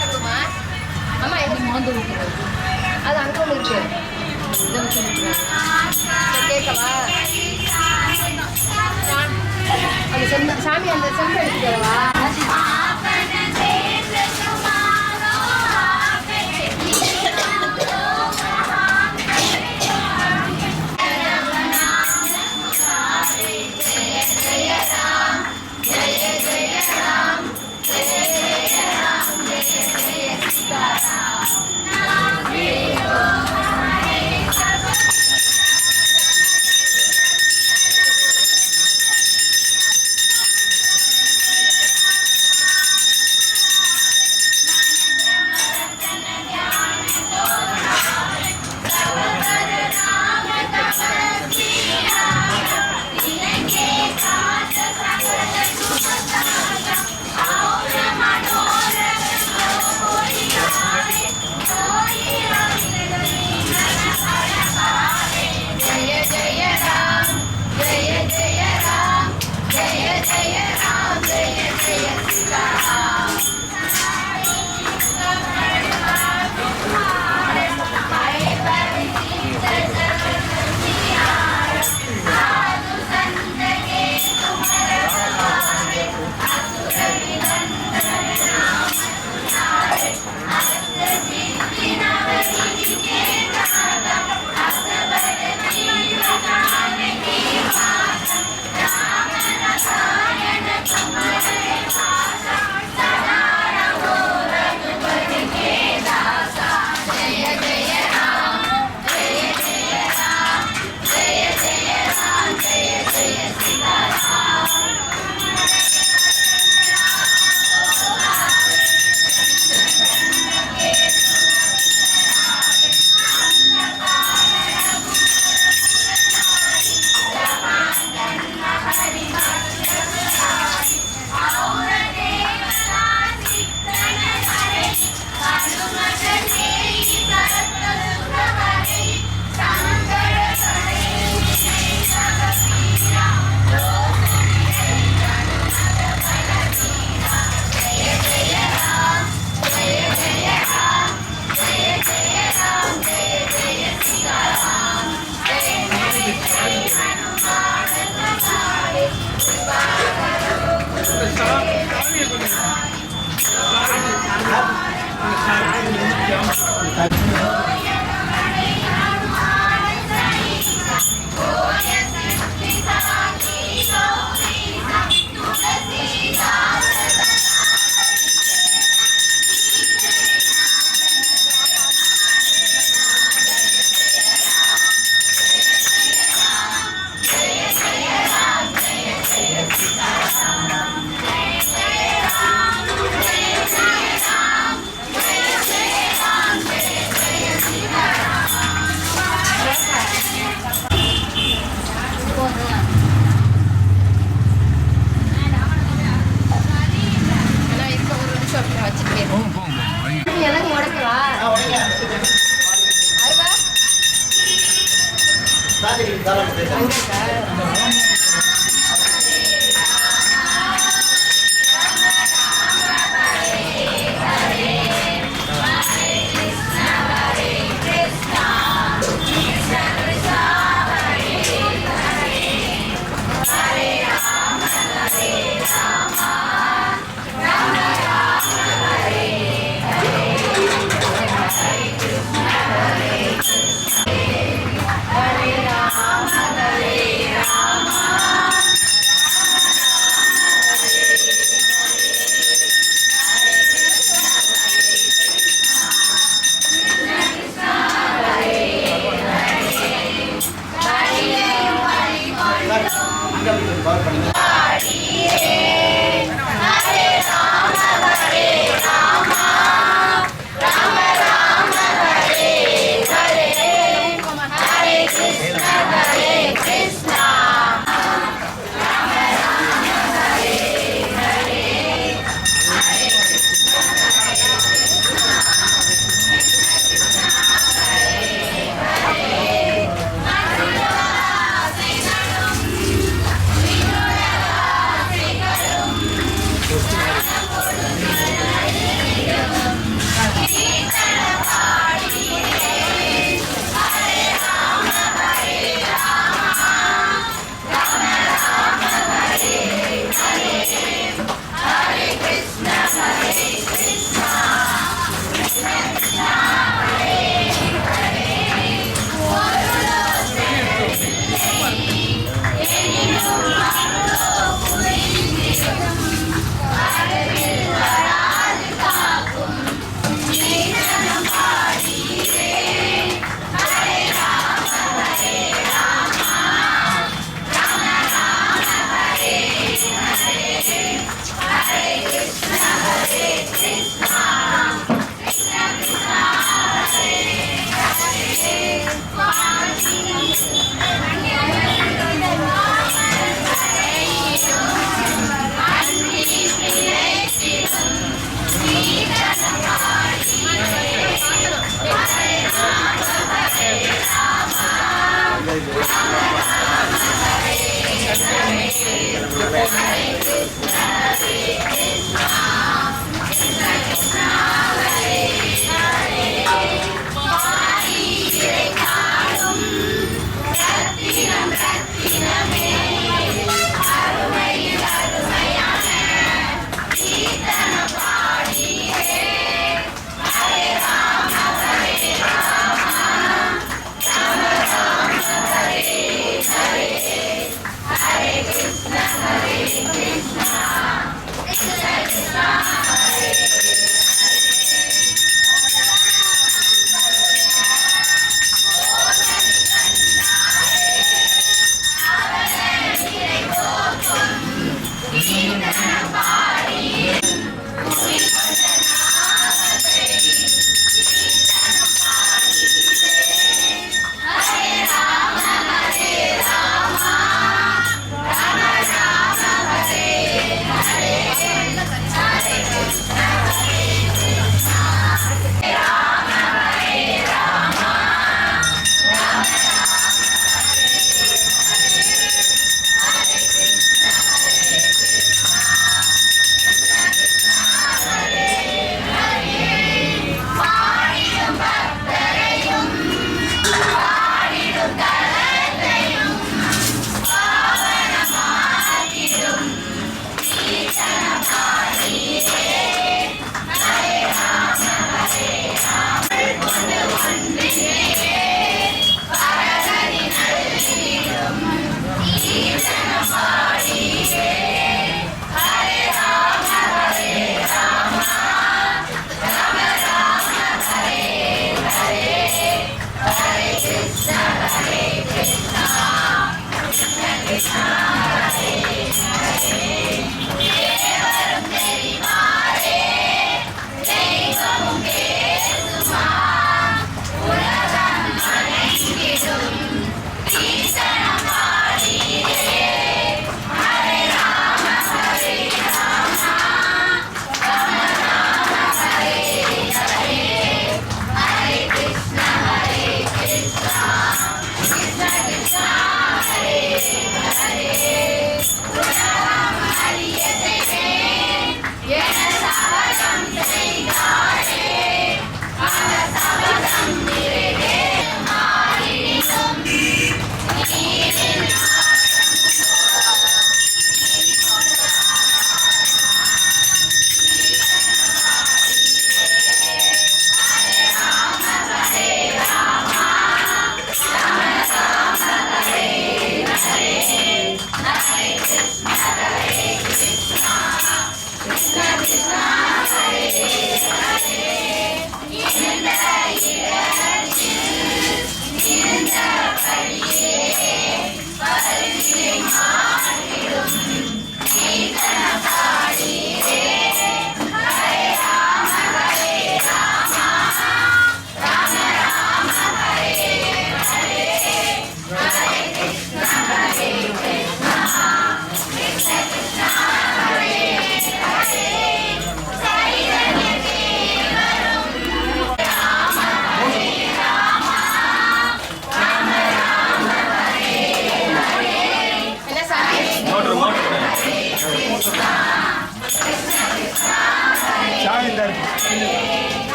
சொல்லுமா அம்மா என்ன மோந்து ஊற்றுறது அது அங்கே ஒன்று இருக்கு இதை வச்சு கேட்கவா அந்த சாமி அந்த செம்பு எடுத்துட்டு வரவா Hare Rama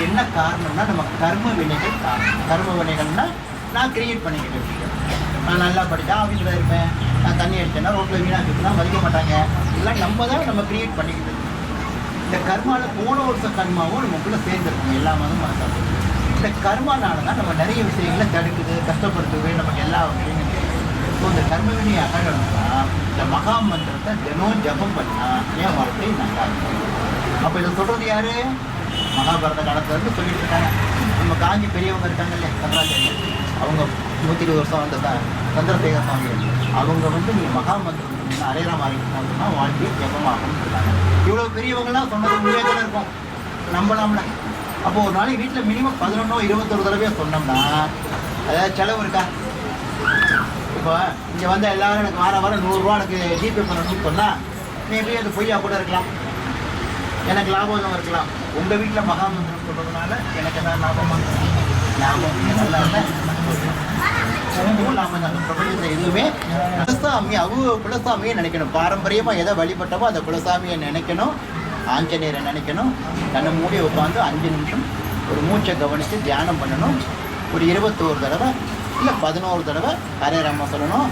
என்ன காரணம்னா நம்ம கர்ம வினைகள் காரணம். கர்ம வினைகள்னா நான் கிரியேட் பண்ணிக்கிட்டு இருக்கேன். நான் நல்லா படித்தா ஆஃபீஸில் இருப்பேன், நான் தண்ணி அடிச்சேன்னா ரோட்டில் வீணாக்கிட்டுனா மதிக்க மாட்டாங்க. இதெல்லாம் நம்ம கிரியேட் பண்ணிக்கிட்டு இருக்கோம். இந்த கர்மாவில் போன வருஷ கர்மாவும் நமக்குள்ளே சேர்ந்துருக்கோம். எல்லா மதமும் மனசாக இந்த கர்மானால தான் நம்ம நிறைய விஷயங்களை தடுக்குது, கஷ்டப்படுத்துது, நமக்கு எல்லா விஷயங்களும். ஸோ இந்த கர்ம வினையை அகழணும்னா இந்த மகா மந்திரத்தை தினம் ஜபம் பண்ணால் என் வாழ்க்கை நல்லா இருக்கும். அப்போ இதை சொல்கிறது யார்? மகாபாரத காலத்துலேருந்து சொல்லிட்டு இருக்காங்க. நம்ம காஞ்சி பெரியவங்க இருக்காங்க இல்லையா, சந்திராச்சாரியர், அவங்க 120 வருஷம் வந்ததா சந்திரசேகர சுவாமிகள், அவங்க நீ மகாமந்திரம் அரையராம ஆகிட்டோம்னா வாழ்க்கை ஜபமாகும்னு சொல்கிறாங்க. இவ்வளோ பெரியவங்களாம் சொன்னது உண்மையாக தானே இருக்கும், நம்பலாம்ல. அப்போது ஒரு நாளைக்கு வீட்டில் மினிமம் 11-21 தடவையாக சொன்னோம்னா அதாவது செலவு இருக்கா? இப்போ இங்கே வந்து எல்லோரும் எனக்கு வாரம் 100 எனக்கு ஜிபே பண்ணணும்னு சொன்னால் மேபி அது பொய்யா கூட இருக்கலாம், எனக்கு லாபம் இருக்கலாம். உங்கள் வீட்டில் மகாமந்திரம் சொல்கிறதுனால எனக்கு என்ன லாபம்? லாபம் நல்லா லாபம் அந்த பிரபஞ்சத்தில் எதுவுமே குலசாமி குலசாமியை நினைக்கணும். பாரம்பரியமாக எதை வழிபட்டமோ அந்த குலசாமியை நினைக்கணும், ஆஞ்சநேயரை நினைக்கணும். தன்னை மூடி உட்காந்து 5 நிமிஷம் ஒரு மூச்சை கவனித்து தியானம் பண்ணணும். ஒரு 21 தடவை இல்லை 11 தடவை ஹரே ராமா சொல்லணும்.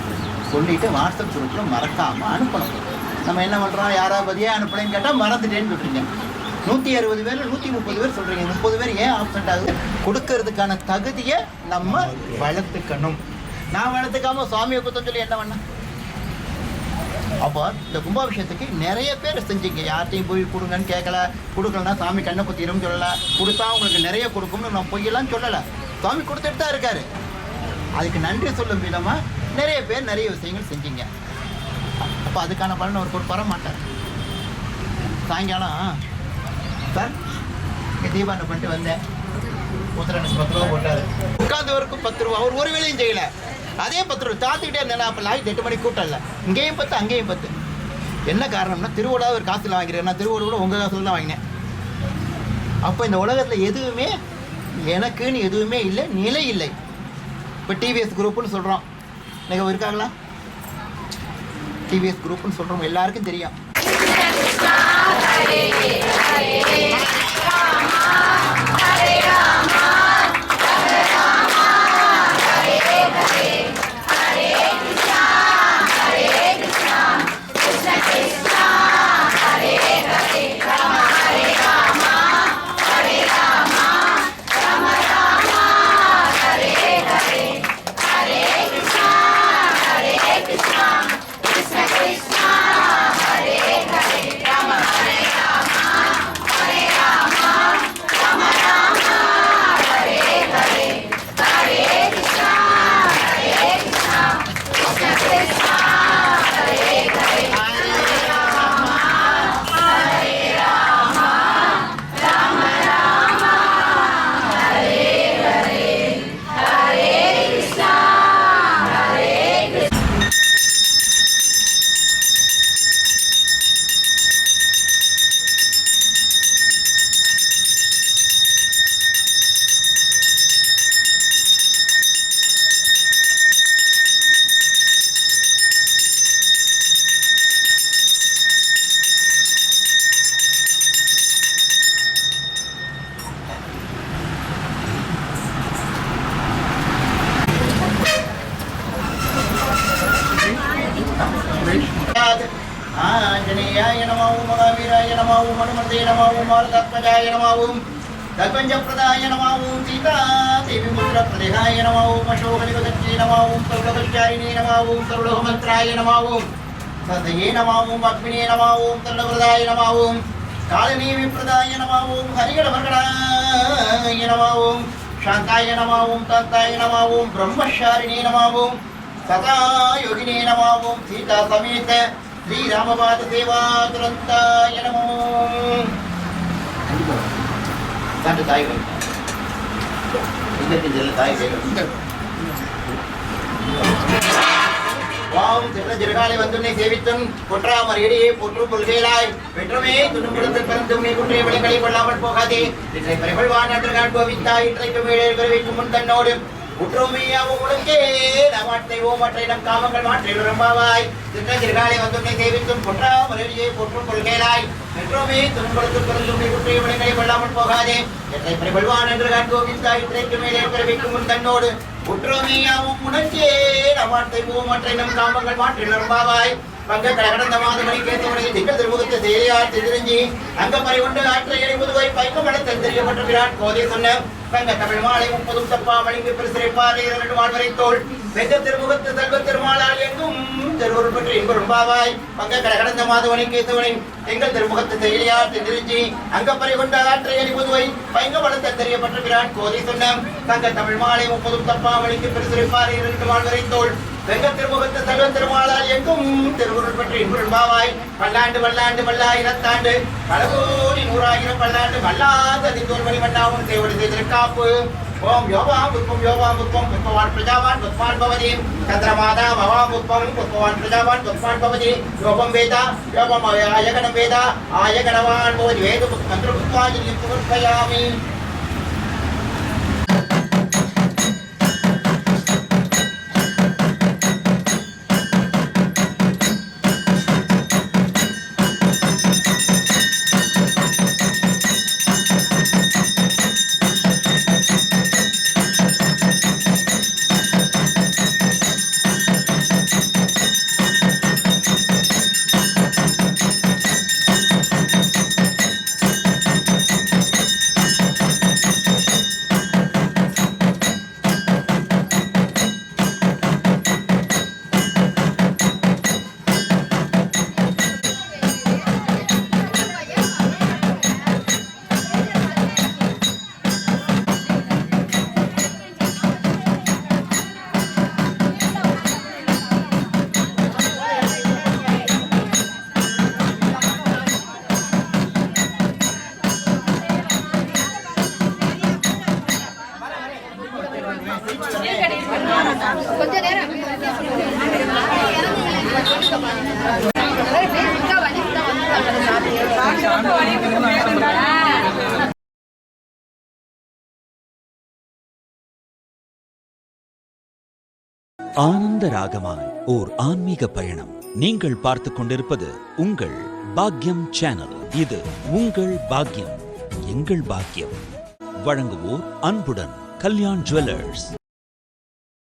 சொல்லிவிட்டு வாட்ஸ்அப் குரூப்பில் மறக்காமல் அனுப்பணும். நம்ம என்ன பண்ணுறோம், யாராவது ஏன் அனுப்பலைன்னு கேட்டால் மறந்துட்டேன்னு சொல்கிறீங்க. 160 பேர் 130 பேர் சொல்கிறீங்க, 30 பேர் ஏன் ஆப்சண்ட் ஆகுது? கொடுக்கறதுக்கான தகுதியை நம்ம வளர்த்துக்கணும். நான் வளர்த்துக்காம சுவாமியை குத்தம் சொல்லி என்ன பண்ணேன்? அப்போ இந்த கும்பாபிஷேகத்துக்கு நிறைய பேர் செஞ்சீங்க, யார்ட்டையும் போய் கொடுங்கன்னு கேட்கல, கொடுக்கலன்னா சாமி கண்ணை குத்திரும் சொல்லலை, கொடுத்தா உங்களுக்கு நிறைய கொடுக்கும்னு நான் பொய்யெல்லாம் சொல்லலை. சுவாமி கொடுத்துட்டு தான் இருக்காரு. அதுக்கு நன்றி சொல்லும் விதமாக நிறைய பேர் நிறைய விஷயங்கள் செஞ்சீங்க. அப்போ அதுக்கான பலன் அவர் கொடுப்பார மாட்டார். சாயங்காலம் சார் இங்கே தீபாவளி பண்ணிட்டு வந்தேன், எனக்கு 10 ரூபா போட்டார். உட்காந்தவருக்கும் 10 ரூபா, அவர் ஒரு வேலையும் செய்யலை, அதே 10 ரூபா தாத்துக்கிட்டே இருந்தேன். அப்போ லாய்ட் 8 மணிக்கு கூட்டம் இல்லை, இங்கேயும் 10 அங்கேயும் 10. என்ன காரணம்னா திருவிழாவை ஒரு காசில் வாங்கிறேன், நான் திருவிழா கூட உங்கள் காசில் தான் வாங்கினேன். அப்போ இந்த உலகத்தில் எதுவுமே எனக்குன்னு எதுவுமே இல்லை, நிலை இல்லை. இப்போ டிவிஎஸ் குரூப்புன்னு சொல்கிறோம், நீங்கள் இருக்காங்களா? டிவிஎஸ் குரூப்னு சொல்கிறோம், எல்லாருக்கும் தெரியும். Hare ஸ்யாத். ஆஞ்சநேயாய நம ஓம் மகாவீராய நம ஓம் ஹனுமதே நம ஓம் மாருதாத்மஜாய நம ஓம் தத்பஞ்சப்ரதாய நம ஓம் சீதா தேவி முத்ரப்ரதேகாய நம ஓம் அசோகலிபதத்யே நம ஓம் சர்வபச்சாரிணே நம ஓம் சர்வலோகமந்த்ராய நம ஓம் சதயே நம ஓம் அக்னியே நம ஓம் தல்லவரதாய நம ஓம் காலநீவி பிரதாய நம ஓம் ஹரிகடவர்கடாய நம ஓம் சாந்தாய நம ஓம் தந்தாய நம ஓம் பிரம்மச்சாரிணே நம ஓம் சதா யோகினே நம ஓம் சீதா சமேத ஸ்ரீராமபாத தேவாதுரந்தாய நம ஓம். தாண்டு தாய் தாய் வாம் திட்ட ஜிரகாலை வந்துன்னை சேவித்தும் கொற்றாமரையடியே போற்றும் கொள்கையிலாய் பெற்றுமே துணும் குளத்தில் பிறந்தும் நீ குற்றைய விளைகளை கொள்ளாமல் போகாதே இன்றை பரிபல்வான் அன்று காண்போவித்தாய் இன்றைக்கு மேலே வைக்கும் முன் தன்னோடு குற்றமையாவும் உனக்கே நமாட்டை ஓமற்றை நம் காமங்கள் மாற்றி விரும்பாவாய் திட்ட ஜிரகாலை வந்துன்னை சேவித்தும் கொற்றாமரையடியே போற்றும் கொள்கையிலாய் பெற்றுமே துணும் குளத்தில் பிறந்தும் நீ குற்றைய விளைகளை கொள்ளாமல் போகாதே இன்றை பரிபல்வான் அன்று காண்போவித்தாய் இன்றைக்கு மேலே வைக்கும் முன் தன்னோடு குற்றமையாவும் உனக்கே நமாட்டை ஓமற்றை நம் காமங்கள் மாற்றி விரும்பாவாய் பங்க கடந்த மாதமணி கேத்தவனை திங்கள் திருமுகத்தை செயலியார் தெரிஞ்சி அங்க பறிகொண்டு ஆற்றையடி முதுவை பைக்கமடத்தில் தெரியப்பட்ட விராட் கோதை சொன்ன பங்க தமிழ் மாலை 30 தப்பா மணிக்கு பிரசிரிப்பாதை 2 மால்வரை தோல் வெங்க திருமுகத்து செல்வ திருமாலால் எங்கும் திருவருள் பற்றி இன்பரும்பாவாய் பங்க கடந்த மாதமணி கேத்தவனை திங்கள் திருமுகத்தை செயலியார் தெரிஞ்சி அங்க பறிகொண்டு ஆற்றையடி முதுவை பைக்கமடத்தில் தெரியப்பட்ட விராட் கோதை சொன்ன பங்க தமிழ் மாலை 30 தப்பா மணிக்கு பிரசிரிப்பாதை 2 மால்வரை தோல் வெங்க திருமுகத்து செல்வ திருமாலால் எங்கும் திருவுருள் பற்றி இன்புள்பாவாய் பல்லாண்டு வல்லாண்டு வல்லாயிரத்தாண்டு பல கோடி 100,000 பல்லாண்டு வல்லாத திங்கோல் மணி வண்ணாவும் சேவடி செய்திருக்காப்பு ஓம் யோகாம் புத்பம் புத்பவான் பிரஜாவான் புத்பான் பவதி சந்திரமாதா பவாம் புத்பவான் பிரஜாவான் புத்பான் பவதி யோகம் வேதா யோகம் ஆயகணம் வேதா ஆயகணவான் போதி வேத மந்திர புத்வாஜி புத்பயாமி. கொஞ்ச நேரம் ஆனந்த ராகமாய் ஓர் ஆன்மீக பயணம். நீங்கள் பார்த்துக் கொண்டிருப்பது உங்கள் பாக்யம் சேனல். இது உங்கள் பாக்யம், எங்கள் பாக்யம். வழங்குவோர் அன்புடன் கல்யாண் ஜுவல்லர்ஸ்.